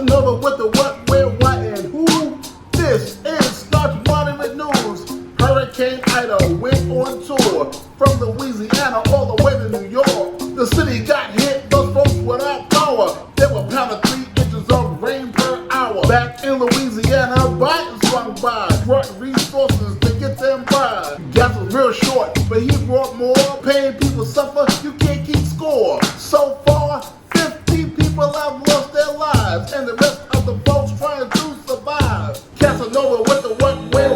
Casanova with the what, where, why, and who. This is Staunch Moderate News. Hurricane Ida went on tour from Louisiana all the way to New York. The city got hit, those folks without power. They were pounding 3 inches of rain per hour. Back in Louisiana, Biden swung by, brought resources to get them by. Gas was real short, but he brought more. Paying people suffer, you can't keep score. So far, 50 people have lost their lives, and the rest of the folks trying to survive. Casanova with the what, where,